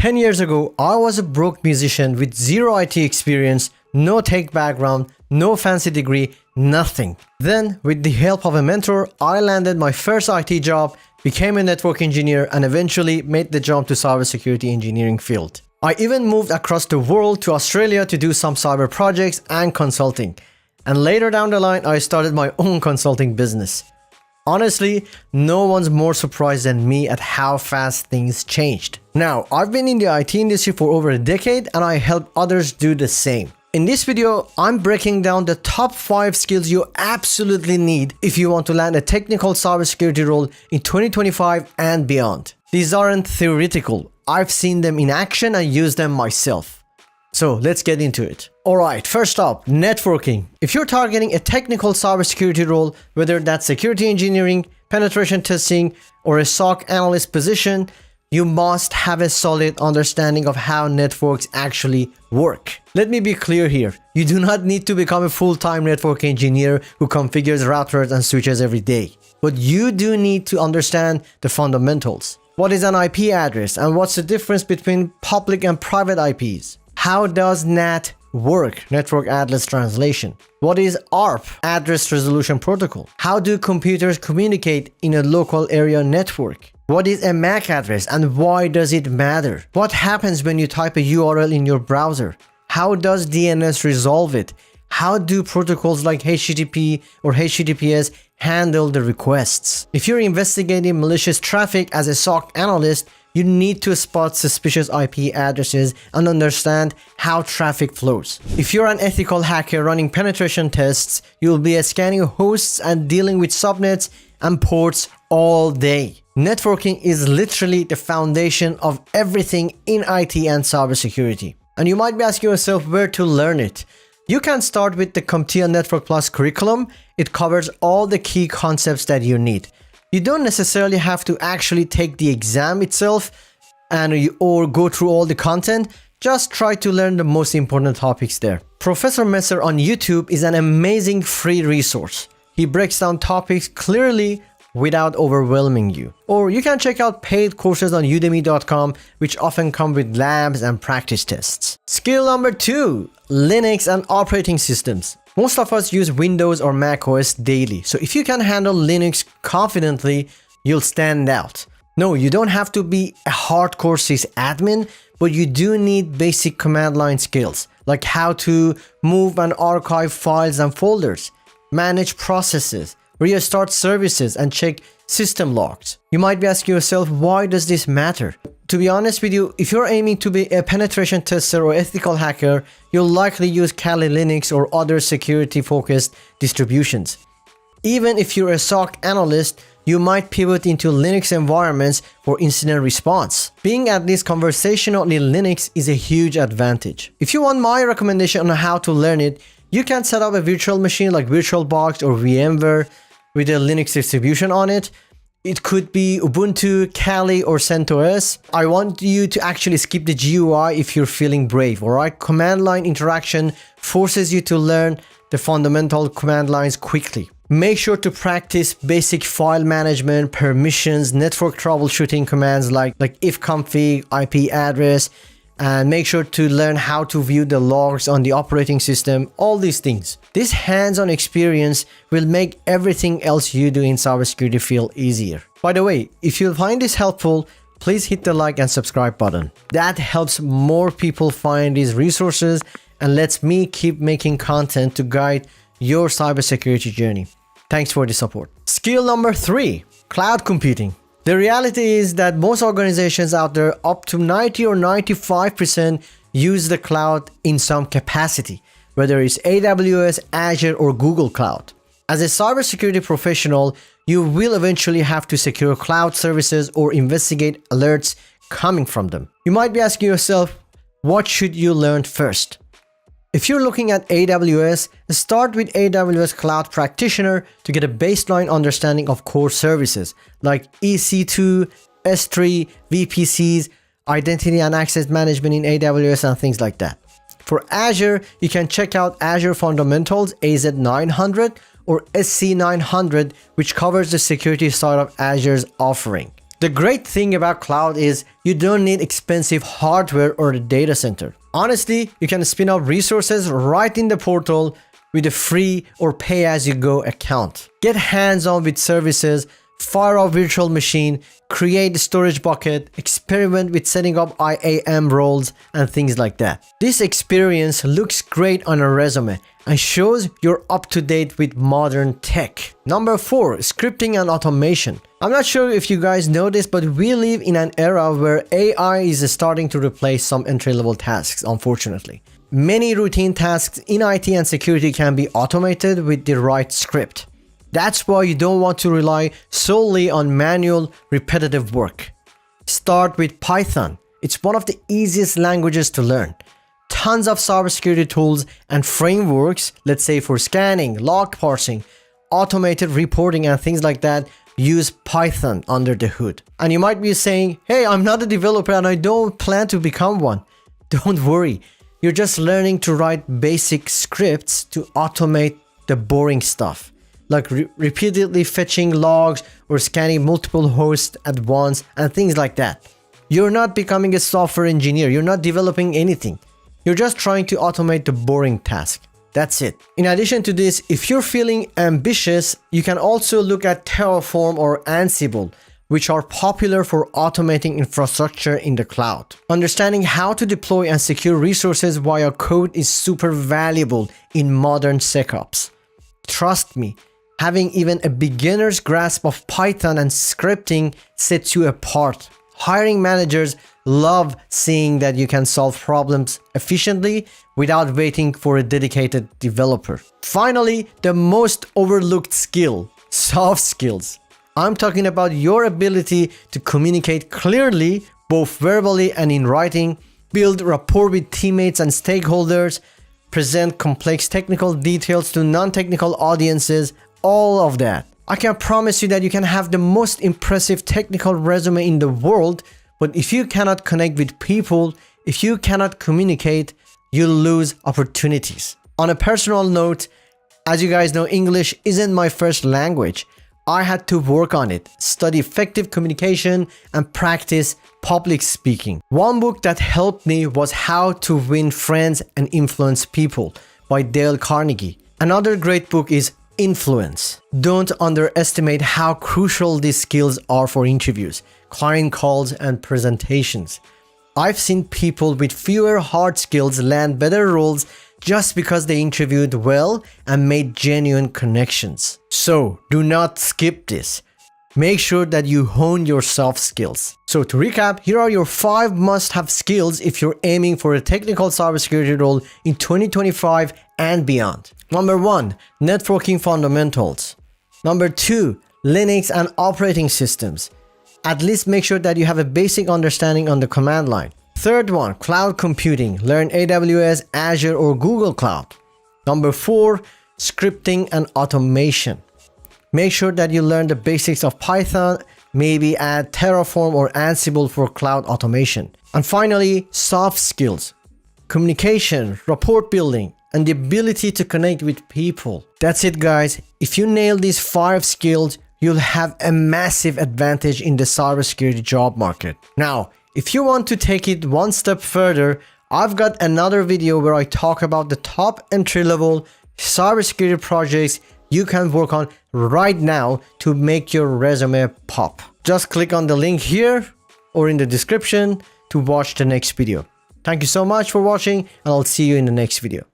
10 years ago, I was a broke musician with zero IT experience, no tech background, no fancy degree, nothing. Then, with the help of a mentor, I landed my first IT job, became a network engineer, and eventually made the jump to cybersecurity engineering field. I even moved across the world to Australia to do some cyber projects and consulting. And later down the line, I started my own consulting business. Honestly, no one's more surprised than me at how fast things changed. Now, I've been in the IT industry for over a decade and I help others do the same. In this video, I'm breaking down the top 5 skills you absolutely need if you want to land a technical cybersecurity role in 2025 and beyond. These aren't theoretical. I've seen them in action and used them myself. So let's get into it. Alright, first up, networking. If you're targeting a technical cybersecurity role, whether that's security engineering, penetration testing, or a SOC analyst position, you must have a solid understanding of how networks actually work. Let me be clear here. You do not need to become a full-time network engineer who configures routers and switches every day. But you do need to understand the fundamentals. What is an IP address and what's the difference between public and private IPs? How does NAT work? Network Address Translation. What is ARP? Address Resolution Protocol. How do computers communicate in a local area network? What is a MAC address and why does it matter? What happens when you type a URL in your browser? How does DNS resolve it? How do protocols like HTTP or HTTPS handle the requests? If you're investigating malicious traffic as a SOC analyst, you need to spot suspicious IP addresses and understand how traffic flows. If you're an ethical hacker running penetration tests, you'll be scanning hosts and dealing with subnets and ports all day. Networking is literally the foundation of everything in IT and cybersecurity. And you might be asking yourself where to learn it. You can start with the CompTIA Network Plus curriculum. It covers all the key concepts that you need. You don't necessarily have to actually take the exam itself or go through all the content. Just try to learn the most important topics there. Professor Messer on YouTube is an amazing free resource. He breaks down topics clearly without overwhelming you. Or you can check out paid courses on udemy.com, which often come with labs and practice tests. Skill number 2, Linux and operating systems. Most of us use Windows or Mac OS daily, so if you can handle Linux confidently, you'll stand out. No, you don't have to be a hardcore sysadmin, but you do need basic command line skills, like how to move and archive files and folders, manage processes, restart services, and check system logs. You might be asking yourself, why does this matter? To be honest with you, if you're aiming to be a penetration tester or ethical hacker, you'll likely use Kali Linux or other security-focused distributions. Even if you're a SOC analyst, you might pivot into Linux environments for incident response. Being at least conversationally Linux is a huge advantage. If you want my recommendation on how to learn it, you can set up a virtual machine like VirtualBox or VMware with a Linux distribution on it. It could be Ubuntu, Kali, or CentOS. I want you to actually skip the GUI if you're feeling brave, alright? Command line interaction forces you to learn the fundamental command lines quickly. Make sure to practice basic file management, permissions, network troubleshooting commands like ifconfig, IP address, and make sure to learn how to view the logs on the operating system, all these things. This hands-on experience will make everything else you do in cybersecurity feel easier. By the way, if you find this helpful, please hit the like and subscribe button. That helps more people find these resources and lets me keep making content to guide your cybersecurity journey. Thanks for the support. Skill number 3, cloud computing. The reality is that most organizations out there, up to 90 or 95%, use the cloud in some capacity, whether it's AWS, Azure, or Google Cloud. As a cybersecurity professional, you will eventually have to secure cloud services or investigate alerts coming from them. You might be asking yourself, what should you learn first? If you're looking at AWS, start with AWS Cloud Practitioner to get a baseline understanding of core services like EC2, S3, VPCs, identity and access management in AWS, and things like that. For Azure, you can check out Azure Fundamentals AZ900 or SC900, which covers the security side of Azure's offering. The great thing about cloud is you don't need expensive hardware or a data center. Honestly, you can spin up resources right in the portal with a free or pay-as-you-go account. Get hands-on with services, fire a virtual machine, create a storage bucket, experiment with setting up IAM roles and things like that. This experience looks great on a resume and shows you're up to date with modern tech. Number 4, scripting and automation. I'm not sure if you guys know this, but we live in an era where AI is starting to replace some entry-level tasks, unfortunately. Many routine tasks in IT and security can be automated with the right script. That's why you don't want to rely solely on manual, repetitive work. Start with Python. It's one of the easiest languages to learn. Tons of cybersecurity tools and frameworks, let's say for scanning, log parsing, automated reporting and things like that, use Python under the hood. And you might be saying, hey, I'm not a developer and I don't plan to become one. Don't worry. You're just learning to write basic scripts to automate the boring stuff, like repeatedly fetching logs or scanning multiple hosts at once and things like that. You're not becoming a software engineer. You're not developing anything. You're just trying to automate the boring task. That's it. In addition to this, if you're feeling ambitious, you can also look at Terraform or Ansible, which are popular for automating infrastructure in the cloud. Understanding how to deploy and secure resources via code is super valuable in modern SecOps. Trust me, having even a beginner's grasp of Python and scripting sets you apart. Hiring managers love seeing that you can solve problems efficiently without waiting for a dedicated developer. Finally, the most overlooked skill, soft skills. I'm talking about your ability to communicate clearly, both verbally and in writing, build rapport with teammates and stakeholders, present complex technical details to non-technical audiences, all of that. I can promise you that you can have the most impressive technical resume in the world, but if you cannot connect with people, if you cannot communicate, you'll lose opportunities. On a personal note, as you guys know, English isn't my first language. I had to work on it, study effective communication, and practice public speaking. One book that helped me was How to Win Friends and Influence People by Dale Carnegie. Another great book is Influence. Don't underestimate how crucial these skills are for interviews, client calls, and presentations. I've seen people with fewer hard skills land better roles just because they interviewed well and made genuine connections. So do not skip this. Make sure that you hone your soft skills. So to recap, here are your 5 must-have skills if you're aiming for a technical cybersecurity role in 2025 and beyond. Number 1, networking fundamentals. Number 2, Linux and operating systems. At least make sure that you have a basic understanding on the command line. Third one, cloud computing. Learn AWS, Azure, or Google Cloud. Number 4, scripting and automation. Make sure that you learn the basics of Python, maybe add Terraform or Ansible for cloud automation. And finally, soft skills. Communication, rapport building, and the ability to connect with people. That's it, guys. If you nail these 5 skills, you'll have a massive advantage in the cybersecurity job market. Now, if you want to take it one step further, I've got another video where I talk about the top entry-level cybersecurity projects you can work on right now to make your resume pop. Just click on the link here or in the description to watch the next video. Thank you so much for watching, and I'll see you in the next video.